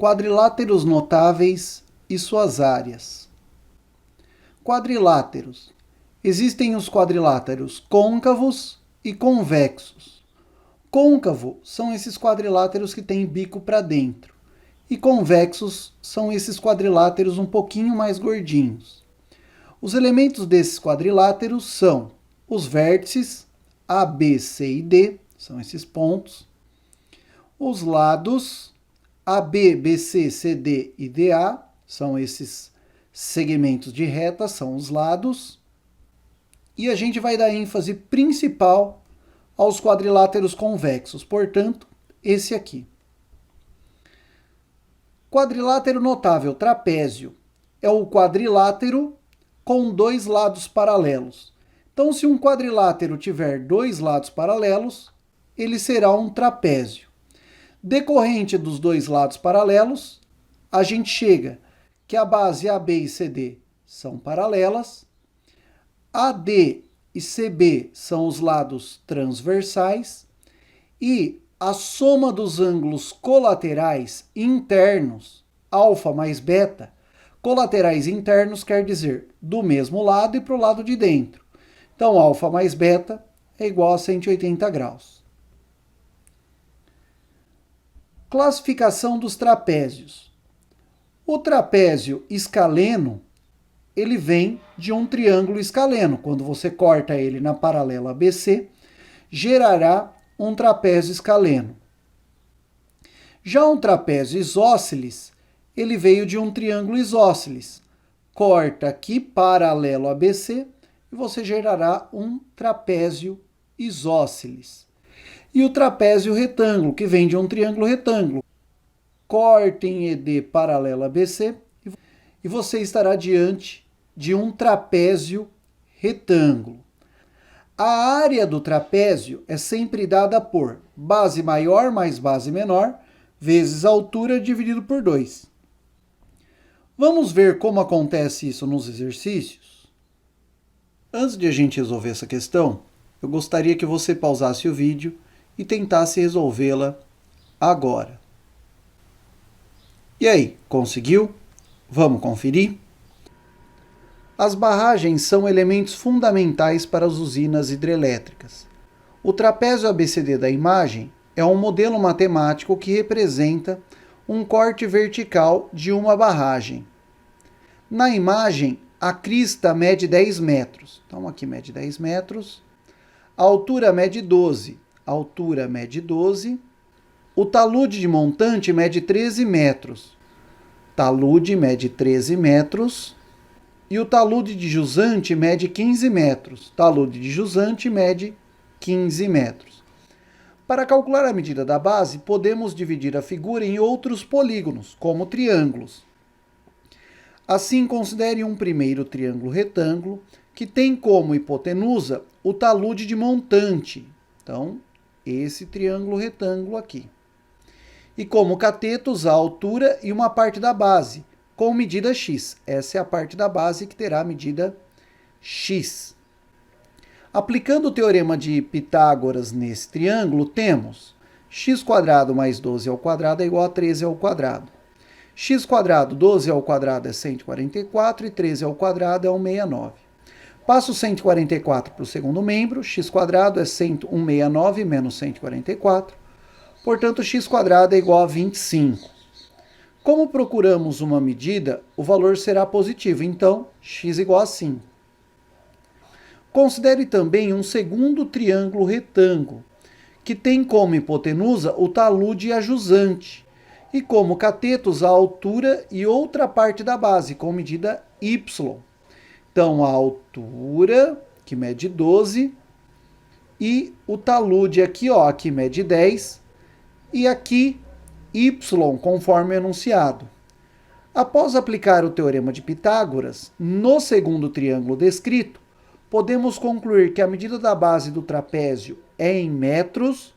Quadriláteros notáveis e suas áreas. Quadriláteros. Existem os quadriláteros côncavos e convexos. Côncavo são esses quadriláteros que têm bico para dentro. E convexos são esses quadriláteros um pouquinho mais gordinhos. Os elementos desses quadriláteros são os vértices A, B, C e D, são esses pontos. Os lados AB, BC, CD e DA, são esses segmentos de reta, são os lados. E a gente vai dar ênfase principal aos quadriláteros convexos, portanto, esse aqui. Quadrilátero notável trapézio é o quadrilátero com dois lados paralelos. Então, se um quadrilátero tiver dois lados paralelos, ele será um trapézio. Decorrente dos dois lados paralelos, a gente chega que a base AB e CD são paralelas, AD e CB são os lados transversais e a soma dos ângulos colaterais internos, alfa mais beta, colaterais internos quer dizer do mesmo lado e para o lado de dentro. Então, alfa mais beta é igual a 180 graus. Classificação dos trapézios. O trapézio escaleno, ele vem de um triângulo escaleno. Quando você corta ele na paralela ABC, gerará um trapézio escaleno. Já um trapézio isósceles, ele veio de um triângulo isósceles. Corta aqui paralelo a ABC e você gerará um trapézio isósceles. E o trapézio retângulo, que vem de um triângulo retângulo. Corte em ED paralelo a BC e você estará diante de um trapézio retângulo. A área do trapézio é sempre dada por base maior mais base menor, vezes a altura dividido por 2. Vamos ver como acontece isso nos exercícios? Antes de a gente resolver essa questão, eu gostaria que você pausasse o vídeo e tentasse resolvê-la agora. E aí, conseguiu? Vamos conferir? As barragens são elementos fundamentais para as usinas hidrelétricas. O trapézio ABCD da imagem é um modelo matemático que representa um corte vertical de uma barragem. Na imagem, a crista mede 10 metros. Então, aqui mede 10 metros. A altura mede 12. A altura mede 12. O talude de montante mede 13 metros. Talude mede 13 metros. E o talude de jusante mede 15 metros. Talude de jusante mede 15 metros. Para calcular a medida da base, podemos dividir a figura em outros polígonos, como triângulos. Assim, considere um primeiro triângulo retângulo, que tem como hipotenusa o talude de montante. Então, esse triângulo retângulo aqui. E como catetos, a altura e uma parte da base, com medida x. Essa é a parte da base que terá a medida x. Aplicando o teorema de Pitágoras nesse triângulo, temos x² mais 12 ao quadrado é igual a 13 ao quadrado. X², 12 ao quadrado é 144 e 13 ao quadrado é 169. Passo 144 para o segundo membro, x² é 169 menos 144, portanto x² é igual a 25. Como procuramos uma medida, o valor será positivo, então x igual a 5. Considere também um segundo triângulo retângulo, que tem como hipotenusa o talude e a jusante, e como catetos a altura e outra parte da base, com medida y. Então, a altura, que mede 12, e o talude aqui, ó, aqui mede 10, e aqui y, conforme enunciado. Após aplicar o teorema de Pitágoras, no segundo triângulo descrito, podemos concluir que a medida da base do trapézio é em metros.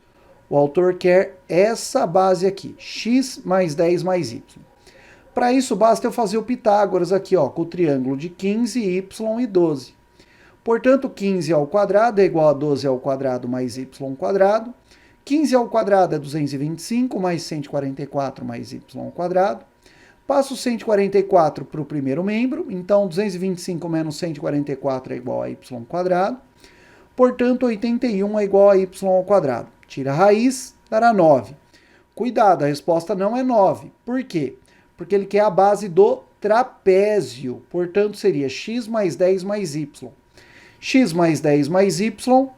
O autor quer essa base aqui, x mais 10 mais y. Para isso, basta eu fazer o Pitágoras aqui, ó, com o triângulo de 15, y e 12. Portanto, 15 ao quadrado é igual a 12 ao quadrado mais y quadrado. 15 ao quadrado é 225 mais 144 mais y ao quadrado. Passo o 144 para o primeiro membro, então 225 menos 144 é igual a y ao quadrado. Portanto, 81 é igual a y ao quadrado. Tira a raiz, dará 9. Cuidado, a resposta não é 9. Por quê? Porque ele quer a base do trapézio. Portanto, seria x mais 10 mais y. X mais 10 mais y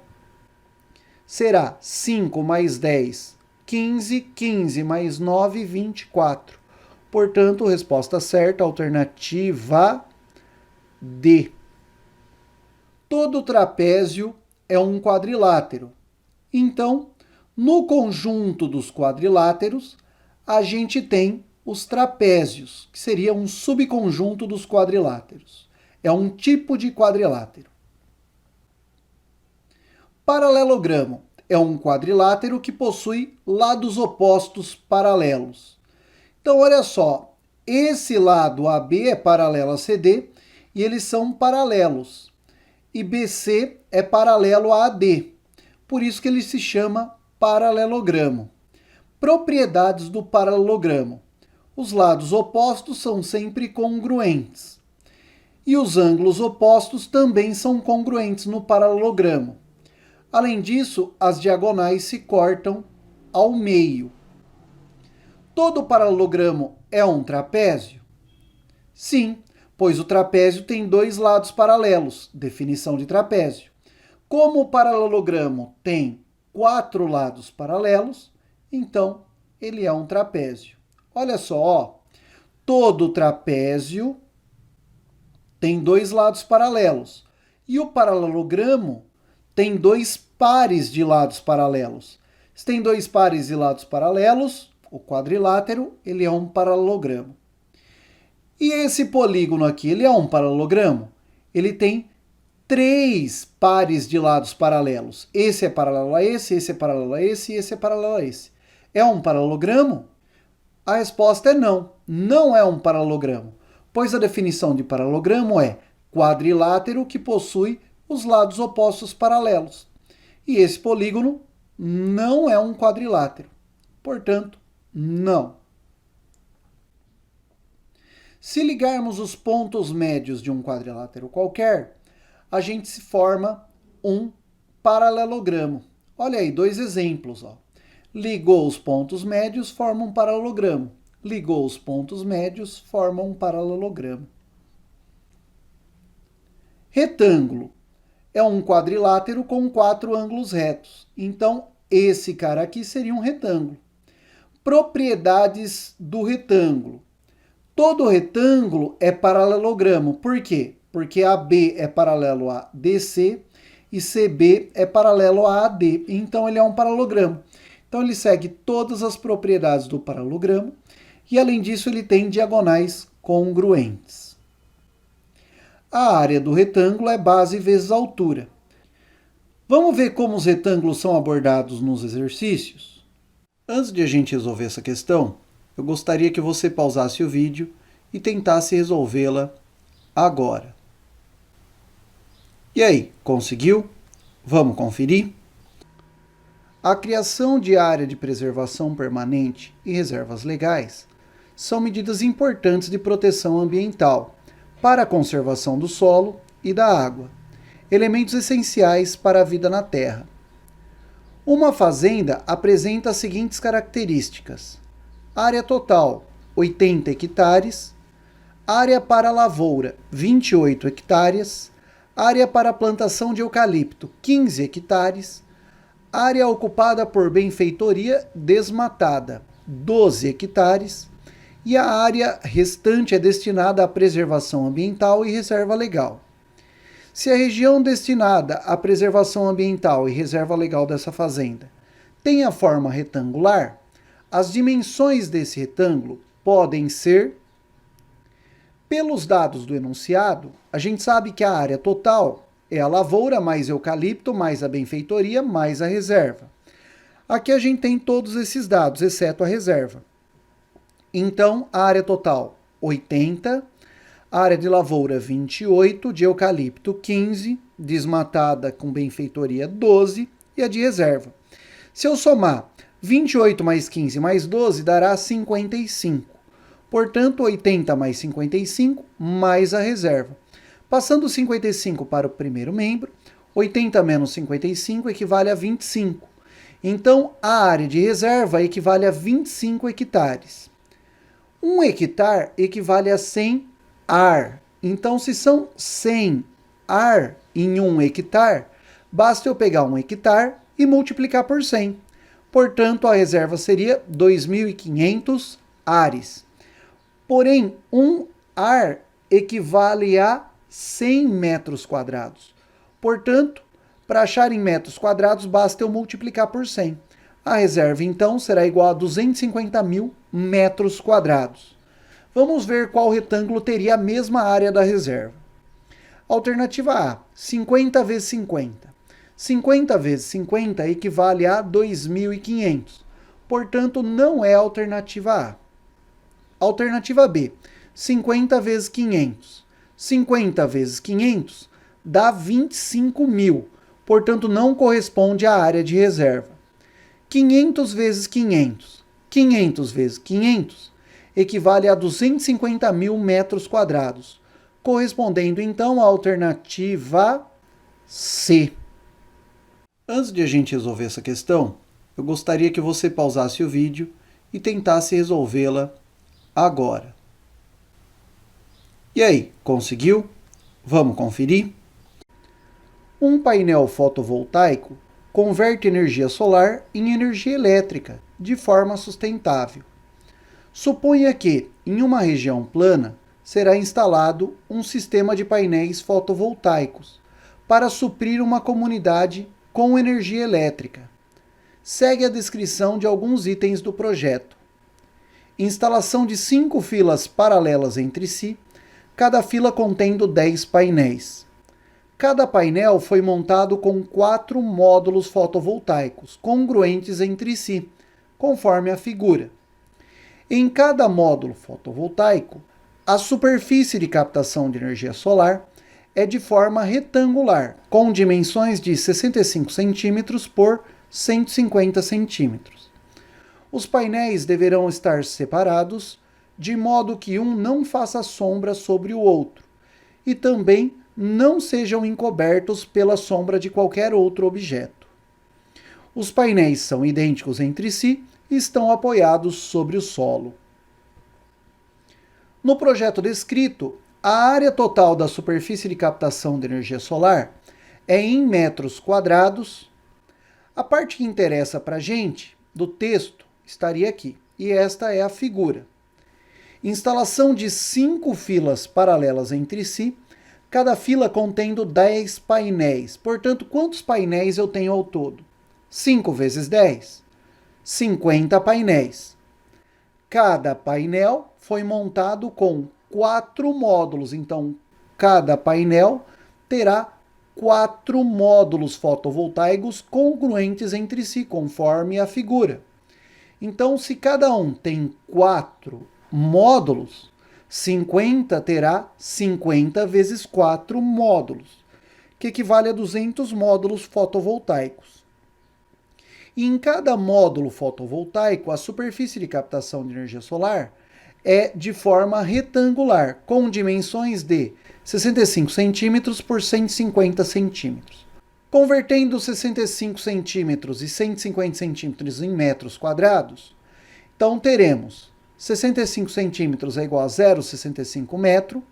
será 5 mais 10, 15, 15 mais 9, 24. Portanto, resposta certa, alternativa D. Todo trapézio é um quadrilátero. Então, no conjunto dos quadriláteros, a gente tem os trapézios, que seria um subconjunto dos quadriláteros. É um tipo de quadrilátero. Paralelogramo é um quadrilátero que possui lados opostos paralelos. Então, olha só, esse lado AB é paralelo a CD e eles são paralelos. E BC é paralelo a AD. Por isso que ele se chama paralelogramo. Propriedades do paralelogramo. Os lados opostos são sempre congruentes. E os ângulos opostos também são congruentes no paralelogramo. Além disso, as diagonais se cortam ao meio. Todo paralelogramo é um trapézio? Sim, pois o trapézio tem dois lados paralelos, definição de trapézio. Como o paralelogramo tem 4 lados paralelos, então ele é um trapézio. Olha só, ó, todo trapézio tem 2 lados paralelos. E o paralelogramo tem 2 pares de lados paralelos. Se tem 2 pares de lados paralelos, o quadrilátero ele é um paralelogramo. E esse polígono aqui, ele é um paralelogramo? Ele tem 3 pares de lados paralelos. Esse é paralelo a esse é paralelo a esse e esse é paralelo a esse. É um paralelogramo? A resposta é não. Não é um paralelogramo, pois a definição de paralelogramo é quadrilátero que possui os lados opostos paralelos. E esse polígono não é um quadrilátero. Portanto, não. Se ligarmos os pontos médios de um quadrilátero qualquer, a gente se forma um paralelogramo. Olha aí, 2 exemplos. Ó. Ligou os pontos médios, forma um paralelogramo. Ligou os pontos médios, forma um paralelogramo. Retângulo é um quadrilátero com 4 ângulos retos. Então, esse cara aqui seria um retângulo. Propriedades do retângulo. Todo retângulo é paralelogramo. Por quê? Porque AB é paralelo a DC e CB é paralelo a AD. Então, ele é um paralelogramo. Então, ele segue todas as propriedades do paralelogramo e, além disso, ele tem diagonais congruentes. A área do retângulo é base vezes altura. Vamos ver como os retângulos são abordados nos exercícios? Antes de a gente resolver essa questão, eu gostaria que você pausasse o vídeo e tentasse resolvê-la agora. E aí, conseguiu? Vamos conferir? A criação de área de preservação permanente e reservas legais são medidas importantes de proteção ambiental para a conservação do solo e da água, elementos essenciais para a vida na Terra. Uma fazenda apresenta as seguintes características: área total, 80 hectares, área para lavoura, 28 hectares, área para plantação de eucalipto, 15 hectares, área ocupada por benfeitoria desmatada, 12 hectares, e a área restante é destinada à preservação ambiental e reserva legal. Se a região destinada à preservação ambiental e reserva legal dessa fazenda tem a forma retangular, as dimensões desse retângulo podem ser... Pelos dados do enunciado, a gente sabe que a área total é a lavoura mais eucalipto, mais a benfeitoria, mais a reserva. Aqui a gente tem todos esses dados, exceto a reserva. Então, a área total, 80, a área de lavoura, 28, de eucalipto, 15, desmatada com benfeitoria, 12, e a de reserva. Se eu somar 28 mais 15 mais 12, dará 55. Portanto, 80 mais 55, mais a reserva. Passando 55 para o primeiro membro, 80 menos 55 equivale a 25. Então, a área de reserva equivale a 25 hectares. 1 hectare equivale a 100 ar. Então, se são 100 ar em 1 hectare, basta eu pegar 1 hectare e multiplicar por 100. Portanto, a reserva seria 2.500 ares. Porém, 1 ar equivale a 100 metros quadrados. Portanto, para achar em metros quadrados, basta eu multiplicar por 100. A reserva, então, será igual a 250.000 metros quadrados. Vamos ver qual retângulo teria a mesma área da reserva. Alternativa A, 50 vezes 50. 50 vezes 50 equivale a 2.500. Portanto, não é a alternativa A. Alternativa B, 50 vezes 500. 50 vezes 500 dá 25.000. Portanto, não corresponde à área de reserva. 500 vezes 500. 500 vezes 500 equivale a 250.000 metros quadrados, correspondendo então à alternativa C. Antes de a gente resolver essa questão, eu gostaria que você pausasse o vídeo e tentasse resolvê-la agora. E aí, conseguiu? Vamos conferir? Um painel fotovoltaico converte energia solar em energia elétrica de forma sustentável. Suponha que, em uma região plana, será instalado um sistema de painéis fotovoltaicos para suprir uma comunidade com energia elétrica. Segue a descrição de alguns itens do projeto. Instalação de 5 filas paralelas entre si, cada fila contendo 10 painéis. Cada painel foi montado com 4 módulos fotovoltaicos, congruentes entre si, conforme a figura. Em cada módulo fotovoltaico, a superfície de captação de energia solar é de forma retangular, com dimensões de 65 cm por 150 cm. Os painéis deverão estar separados, de modo que um não faça sombra sobre o outro, e também não sejam encobertos pela sombra de qualquer outro objeto. Os painéis são idênticos entre si e estão apoiados sobre o solo. No projeto descrito, a área total da superfície de captação de energia solar é em metros quadrados. A parte que interessa para a gente, do texto, estaria aqui, e esta é a figura. Instalação de 5 filas paralelas entre si, cada fila contendo 10 painéis. Portanto, quantos painéis eu tenho ao todo? 5 vezes 10? 50 painéis. Cada painel foi montado com 4 módulos, então cada painel terá 4 módulos fotovoltaicos congruentes entre si, conforme a figura. Então, se cada um tem 4 módulos, 50 terá 50 vezes 4 módulos, que equivale a 200 módulos fotovoltaicos. E em cada módulo fotovoltaico, a superfície de captação de energia solar é de forma retangular, com dimensões de 65 cm por 150 cm. Convertendo 65 cm e 150 cm em metros quadrados, então teremos 65 centímetros é igual a 0,65 metro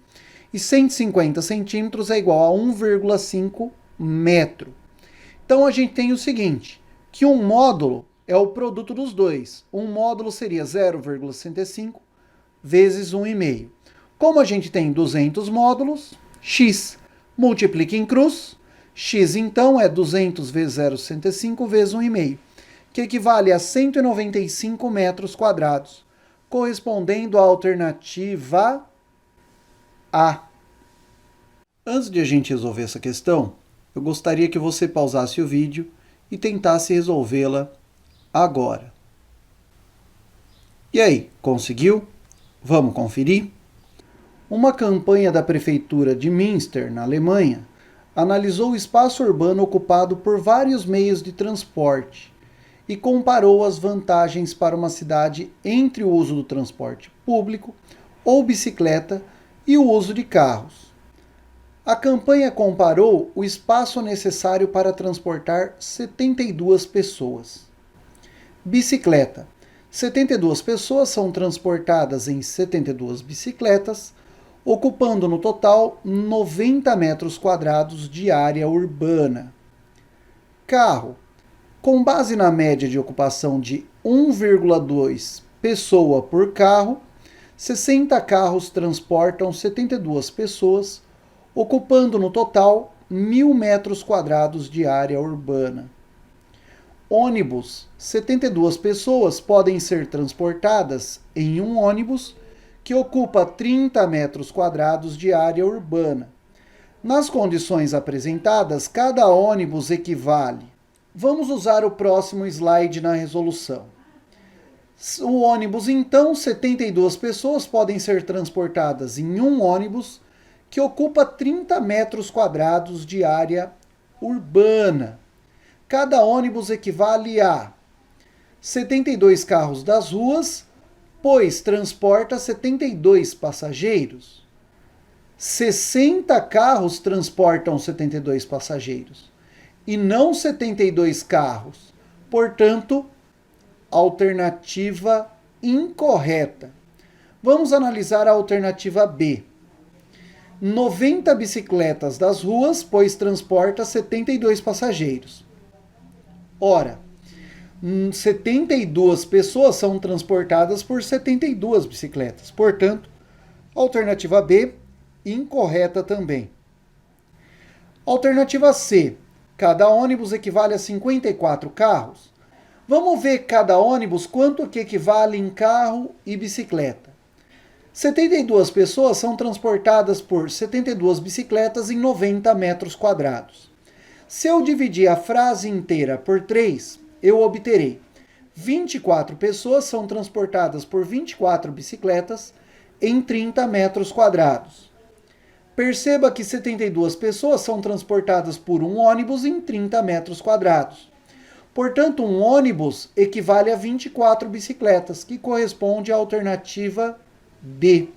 e 150 centímetros é igual a 1,5 metro. Então a gente tem o seguinte, que um módulo é o produto dos dois. Um módulo seria 0,65 vezes 1,5. Como a gente tem 200 módulos, x multiplica em cruz, x então é 200 vezes 0,65 vezes 1,5, que equivale a 195 metros quadrados, correspondendo à alternativa A. Antes de a gente resolver essa questão, eu gostaria que você pausasse o vídeo e tentasse resolvê-la agora. E aí, conseguiu? Vamos conferir? Uma campanha da prefeitura de Münster, na Alemanha, analisou o espaço urbano ocupado por vários meios de transporte e comparou as vantagens para uma cidade entre o uso do transporte público ou bicicleta e o uso de carros. A campanha comparou o espaço necessário para transportar 72 pessoas. Bicicleta. 72 pessoas são transportadas em 72 bicicletas, ocupando no total 90 metros quadrados de área urbana. Carro. Com base na média de ocupação de 1,2 pessoa por carro, 60 carros transportam 72 pessoas, ocupando no total 1.000 metros quadrados de área urbana. Ônibus. 72 pessoas podem ser transportadas em um ônibus que ocupa 30 metros quadrados de área urbana. Nas condições apresentadas, cada ônibus equivale. Vamos usar o próximo slide na resolução. O ônibus, então, 72 pessoas podem ser transportadas em um ônibus que ocupa 30 metros quadrados de área urbana. Cada ônibus equivale a 72 carros das ruas, pois transporta 72 passageiros. 60 carros transportam 72 passageiros e não 72 carros. Portanto, alternativa incorreta. Vamos analisar a alternativa B. 90 bicicletas das ruas, pois transporta 72 passageiros. Ora, 72 pessoas são transportadas por 72 bicicletas. Portanto, alternativa B, incorreta também. Alternativa C. Cada ônibus equivale a 54 carros. Vamos ver cada ônibus quanto que equivale em carro e bicicleta. 72 pessoas são transportadas por 72 bicicletas em 90 metros quadrados. Se eu dividir a frase inteira por 3, eu obterei 24 pessoas são transportadas por 24 bicicletas em 30 metros quadrados. Perceba que 72 pessoas são transportadas por um ônibus em 30 metros quadrados. Portanto, um ônibus equivale a 24 bicicletas, que corresponde à alternativa D.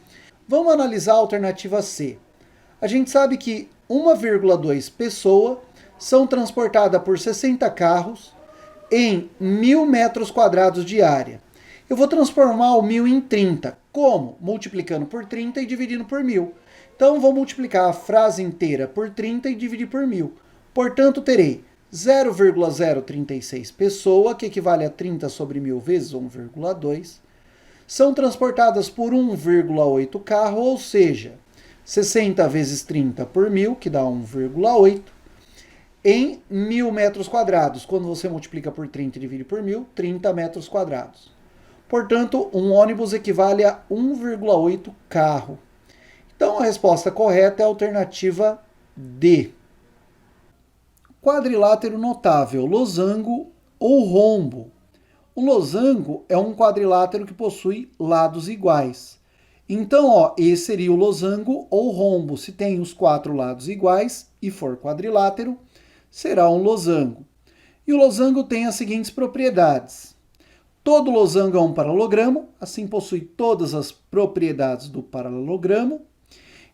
Vamos analisar a alternativa C. A gente sabe que 1,2 pessoa são transportadas por 60 carros em 1.000 metros quadrados de área. Eu vou transformar o 1.000 em 30. Como? Multiplicando por 30 e dividindo por 1.000. Então, vou multiplicar a frase inteira por 30 e dividir por 1.000. Portanto, terei 0,036 pessoa, que equivale a 30 sobre 1.000 vezes 1,2, são transportadas por 1,8 carro, ou seja, 60 vezes 30 por 1.000, que dá 1,8, em 1.000 metros quadrados. Quando você multiplica por 30 e divide por 1.000, 30 metros quadrados. Portanto, um ônibus equivale a 1,8 carro. Então, a resposta correta é a alternativa D. Quadrilátero notável, losango ou rombo. Um losango é um quadrilátero que possui lados iguais. Então, esse seria o losango ou rombo. Se tem os 4 lados iguais e for quadrilátero, será um losango. E o losango tem as seguintes propriedades. Todo losango é um paralelogramo, assim possui todas as propriedades do paralelogramo.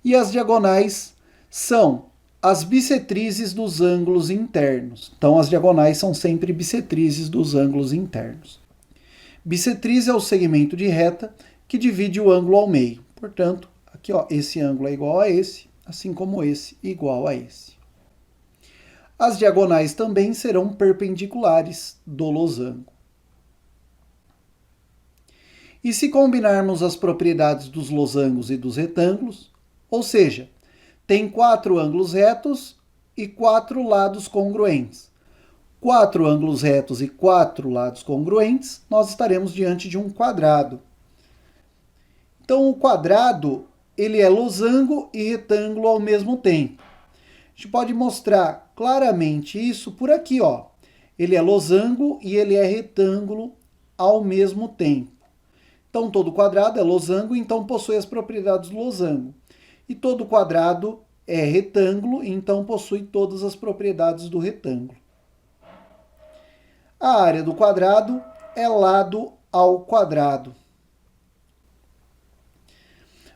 E as diagonais são as bissetrizes dos ângulos internos. Então, as diagonais são sempre bissetrizes dos ângulos internos. Bissetriz é o segmento de reta que divide o ângulo ao meio. Portanto, aqui esse ângulo é igual a esse, assim como esse igual a esse. As diagonais também serão perpendiculares do losango. E se combinarmos as propriedades dos losangos e dos retângulos, ou seja, tem 4 ângulos retos e 4 lados congruentes. 4 ângulos retos e 4 lados congruentes, nós estaremos diante de um quadrado. Então, o quadrado, ele é losango e retângulo ao mesmo tempo. A gente pode mostrar claramente isso por aqui, Ele é losango e ele é retângulo ao mesmo tempo. Então, todo quadrado é losango, então possui as propriedades do losango. E todo quadrado é retângulo, então possui todas as propriedades do retângulo. A área do quadrado é lado ao quadrado.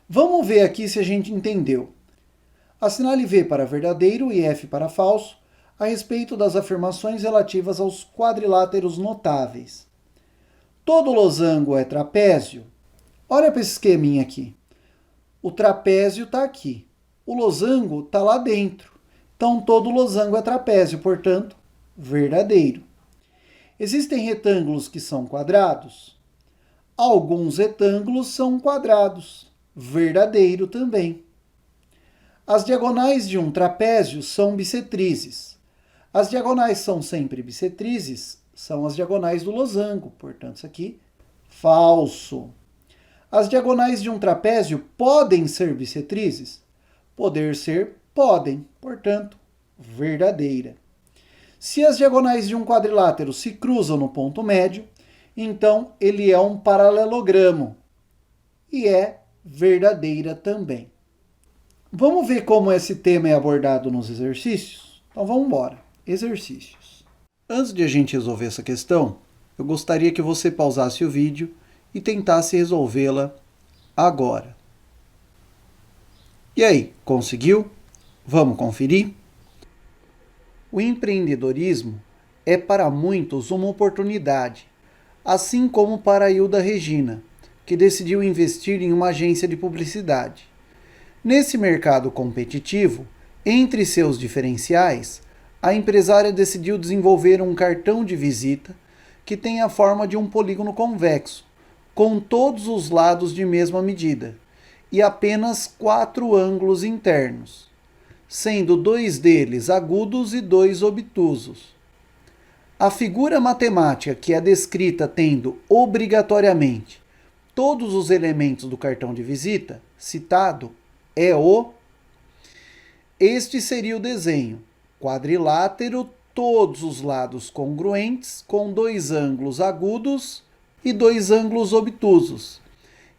Vamos ver aqui se a gente entendeu. Assinale V para verdadeiro e F para falso a respeito das afirmações relativas aos quadriláteros notáveis. Todo losango é trapézio? Olha para esse esqueminha aqui. O trapézio está aqui. O losango está lá dentro. Então, todo losango é trapézio, portanto, verdadeiro. Existem retângulos que são quadrados? Alguns retângulos são quadrados. Verdadeiro também. As diagonais de um trapézio são bissetrizes. As diagonais são sempre bissetrizes, são as diagonais do losango, portanto, isso aqui, falso. As diagonais de um trapézio podem ser bissetrizes? Poder ser, podem, portanto, verdadeira. Se as diagonais de um quadrilátero se cruzam no ponto médio, então ele é um paralelogramo e é verdadeira também. Vamos ver como esse tema é abordado nos exercícios? Então vamos embora. Exercícios. Antes de a gente resolver essa questão, eu gostaria que você pausasse o vídeo e tentasse resolvê-la agora. E aí, conseguiu? Vamos conferir? O empreendedorismo é para muitos uma oportunidade, assim como para a Hilda Regina, que decidiu investir em uma agência de publicidade. Nesse mercado competitivo, entre seus diferenciais, a empresária decidiu desenvolver um cartão de visita que tem a forma de um polígono convexo, com todos os lados de mesma medida, e apenas 4 ângulos internos, sendo 2 deles agudos e 2 obtusos. A figura matemática que é descrita tendo obrigatoriamente todos os elementos do cartão de visita citado é o... Este seria o desenho. Quadrilátero, todos os lados congruentes, com 2 ângulos agudos e 2 ângulos obtusos.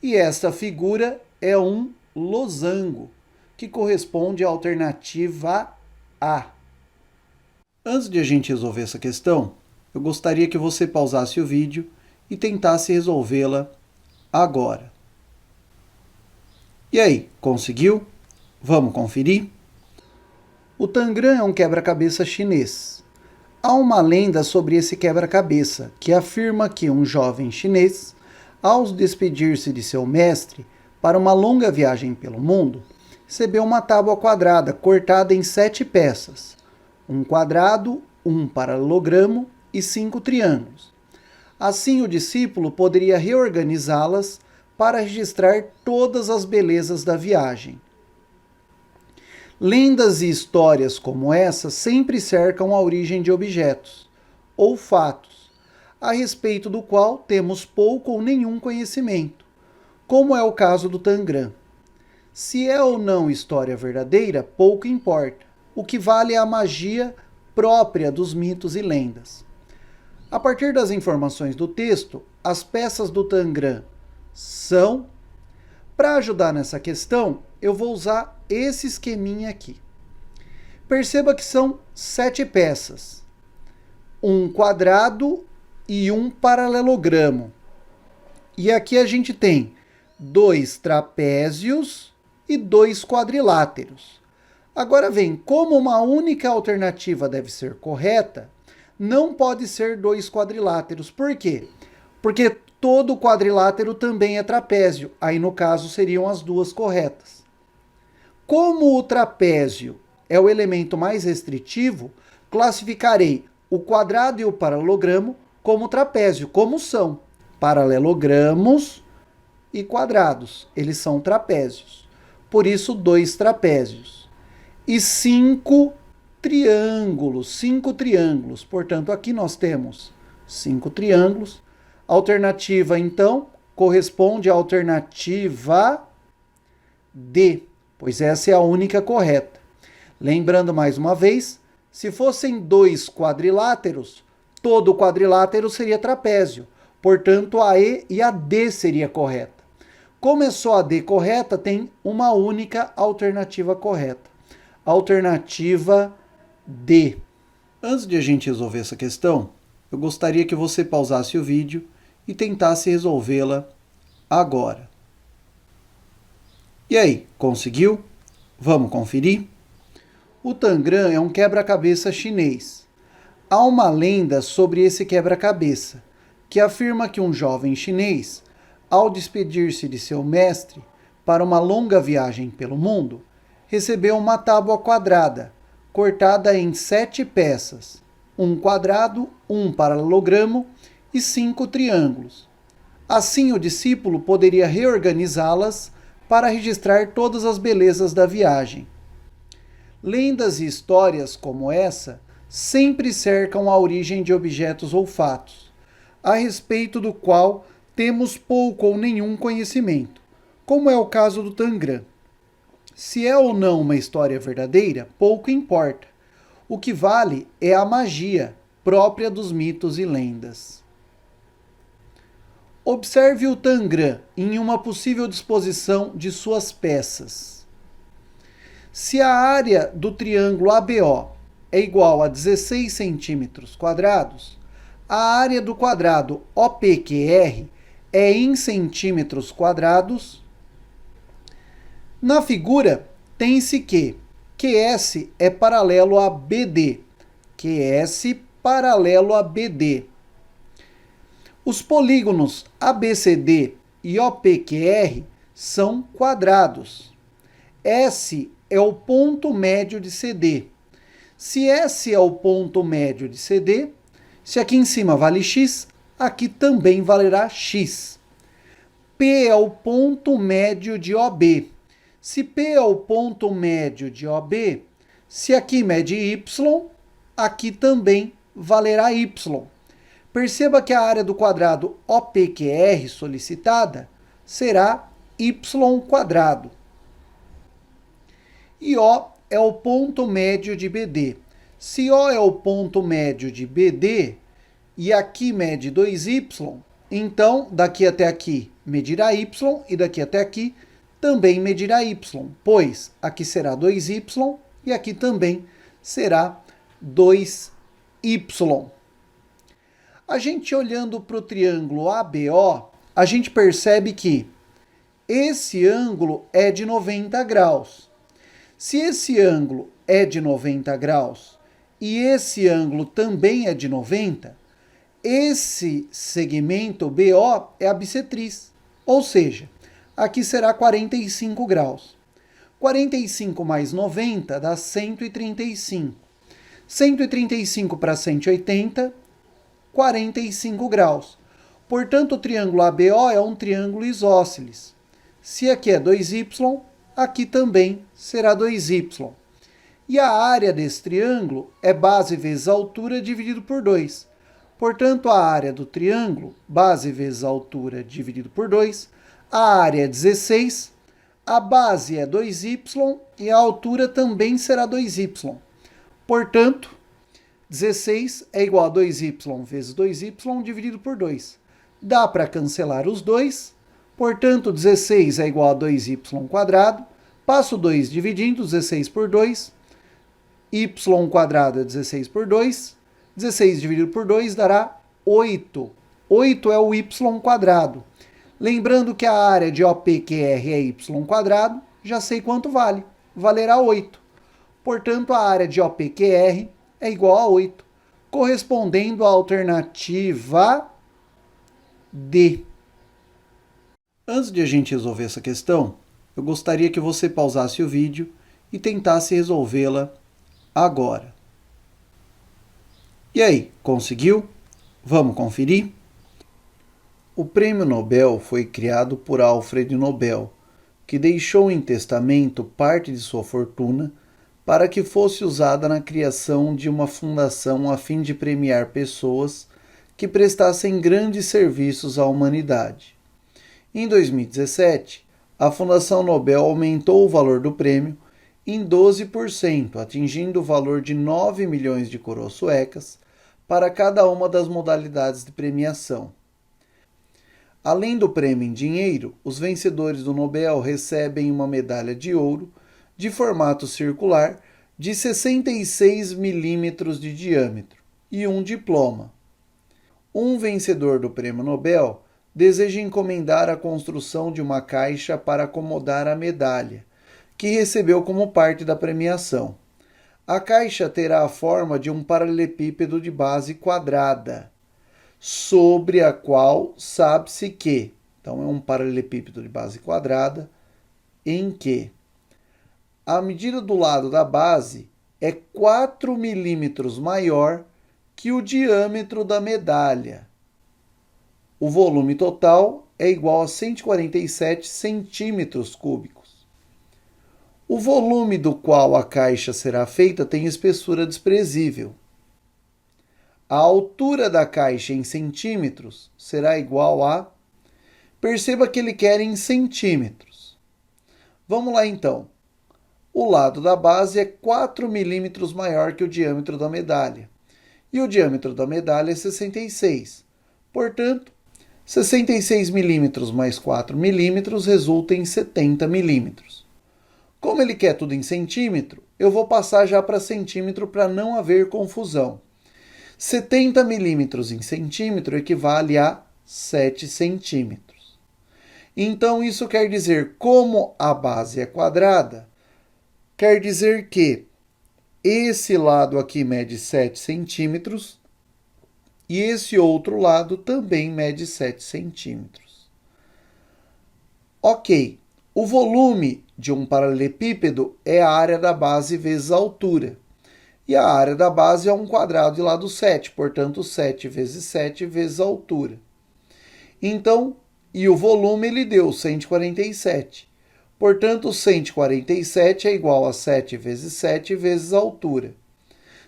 E esta figura é um losango, que corresponde à alternativa A. Antes de a gente resolver essa questão, eu gostaria que você pausasse o vídeo e tentasse resolvê-la agora. E aí, conseguiu? Vamos conferir? O Tangram é um quebra-cabeça chinês. Há uma lenda sobre esse quebra-cabeça que afirma que um jovem chinês, ao despedir-se de seu mestre para uma longa viagem pelo mundo, recebeu uma tábua quadrada cortada em 7 peças, um quadrado, um paralelogramo e 5 triângulos. Assim, o discípulo poderia reorganizá-las para registrar todas as belezas da viagem. Lendas e histórias como essa sempre cercam a origem de objetos, ou fatos, a respeito do qual temos pouco ou nenhum conhecimento, como é o caso do Tangram. Se é ou não história verdadeira, pouco importa. O que vale é a magia própria dos mitos e lendas. A partir das informações do texto, as peças do Tangram são... Para ajudar nessa questão, eu vou usar esse esqueminha aqui. Perceba que são 7 peças. Um quadrado e um paralelogramo. E aqui a gente tem 2 trapézios e 2 quadriláteros. Agora vem, como uma única alternativa deve ser correta, não pode ser 2 quadriláteros. Por quê? Porque todo quadrilátero também é trapézio. Aí, no caso, seriam as 2 corretas. Como o trapézio é o elemento mais restritivo, classificarei o quadrado e o paralelogramo como trapézio, como são paralelogramos e quadrados. Eles são trapézios. Por isso, 2 trapézios. E 5 triângulos. 5 triângulos. Portanto, aqui nós temos 5 triângulos. Alternativa, então, corresponde à alternativa D, pois essa é a única correta. Lembrando mais uma vez, se fossem 2 quadriláteros, todo quadrilátero seria trapézio. Portanto, a E e a D seria correta. Como é só a D correta, tem uma única alternativa correta. Alternativa D. Antes de a gente resolver essa questão, eu gostaria que você pausasse o vídeo e tentasse resolvê-la agora. E aí, conseguiu? Vamos conferir? O Tangram é um quebra-cabeça chinês. Há uma lenda sobre esse quebra-cabeça, que afirma que um jovem chinês, ao despedir-se de seu mestre para uma longa viagem pelo mundo, recebeu uma tábua quadrada, cortada em 7 peças, um quadrado, um paralelogramo e 5 triângulos. Assim, o discípulo poderia reorganizá-las para registrar todas as belezas da viagem. Lendas e histórias como essa sempre cercam a origem de objetos ou fatos, a respeito do qual temos pouco ou nenhum conhecimento, como é o caso do Tangram. Se é ou não uma história verdadeira, pouco importa. O que vale é a magia própria dos mitos e lendas. Observe o Tangram em uma possível disposição de suas peças. Se a área do triângulo ABO é igual a 16 centímetros quadrados, a área do quadrado OPQR é em centímetros quadrados. Na figura, tem-se que QS é paralelo a BD. QS paralelo a BD. Os polígonos ABCD e OPQR são quadrados. S é o ponto médio de CD. Se S é o ponto médio de CD, se aqui em cima vale X, aqui também valerá X. P é o ponto médio de OB. Se P é o ponto médio de OB, se aqui mede Y, aqui também valerá Y. Perceba que a área do quadrado OPQR solicitada será Y². E O é o ponto médio de BD. Se O é o ponto médio de BD e aqui mede 2y, então daqui até aqui medirá y e daqui até aqui também medirá y, pois aqui será 2y e aqui também será 2y. A gente olhando para o triângulo ABO, a gente percebe que esse ângulo é de 90 graus. Se esse ângulo é de 90 graus e esse ângulo também é de 90, esse segmento BO é a bissetriz, ou seja, aqui será 45 graus. 45 mais 90 dá 135. 135 para 180, 45 graus. Portanto, o triângulo ABO é um triângulo isósceles. Se aqui é 2y, aqui também será 2y. E a área desse triângulo é base vezes altura dividido por 2. Portanto, a área do triângulo, base vezes altura dividido por 2, a área é 16, a base é 2y e a altura também será 2y. Portanto, 16 é igual a 2y vezes 2y dividido por 2. Dá para cancelar os 2, portanto, 16 é igual a 2y². Passo 2 dividindo, 16 por 2, y² é 16 por 2, 16 dividido por 2 dará 8. 8 é o y². Lembrando que a área de OPQR é y², já sei quanto vale. Valerá 8. Portanto, a área de OPQR é igual a 8, correspondendo à alternativa D. Antes de a gente resolver essa questão, eu gostaria que você pausasse o vídeo e tentasse resolvê-la agora. E aí, conseguiu? Vamos conferir? O Prêmio Nobel foi criado por Alfred Nobel, que deixou em testamento parte de sua fortuna para que fosse usada na criação de uma fundação a fim de premiar pessoas que prestassem grandes serviços à humanidade. Em 2017, a Fundação Nobel aumentou o valor do prêmio em 12%, atingindo o valor de 9 milhões de coroas suecas para cada uma das modalidades de premiação. Além do prêmio em dinheiro, os vencedores do Nobel recebem uma medalha de ouro de formato circular de 66 milímetros de diâmetro e um diploma. Um vencedor do Prêmio Nobel deseja encomendar a construção de uma caixa para acomodar a medalha, que recebeu como parte da premiação. A caixa terá a forma de um paralelepípedo de base quadrada, sobre a qual sabe-se que, então é um paralelepípedo de base quadrada, em que a medida do lado da base é 4 milímetros maior que o diâmetro da medalha. O volume total é igual a 147 centímetros cúbicos. O volume do qual a caixa será feita tem espessura desprezível. A altura da caixa em centímetros será igual a... Perceba que ele quer em centímetros. Vamos lá então. O lado da base é 4 milímetros maior que o diâmetro da medalha. E o diâmetro da medalha é 66. Portanto, 66 milímetros mais 4 milímetros resulta em 70 milímetros. Como ele quer tudo em centímetro, eu vou passar já para centímetro para não haver confusão. 70 milímetros em centímetro equivale a 7 centímetros. Então, isso quer dizer, como a base é quadrada, quer dizer que esse lado aqui mede 7 centímetros e esse outro lado também mede 7 centímetros. Ok, o volume de um paralelepípedo é a área da base vezes a altura. E a área da base é um quadrado de lado 7, portanto 7 vezes 7 vezes a altura. Então, e o volume ele deu 147. Portanto, 147 é igual a 7 vezes 7 vezes a altura.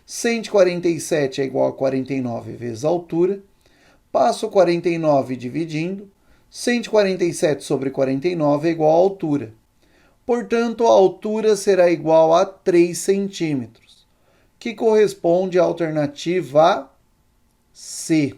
147 é igual a 49 vezes a altura. Passo 49 dividindo. 147 sobre 49 é igual à altura. Portanto, a altura será igual a 3 centímetros, que corresponde à alternativa C.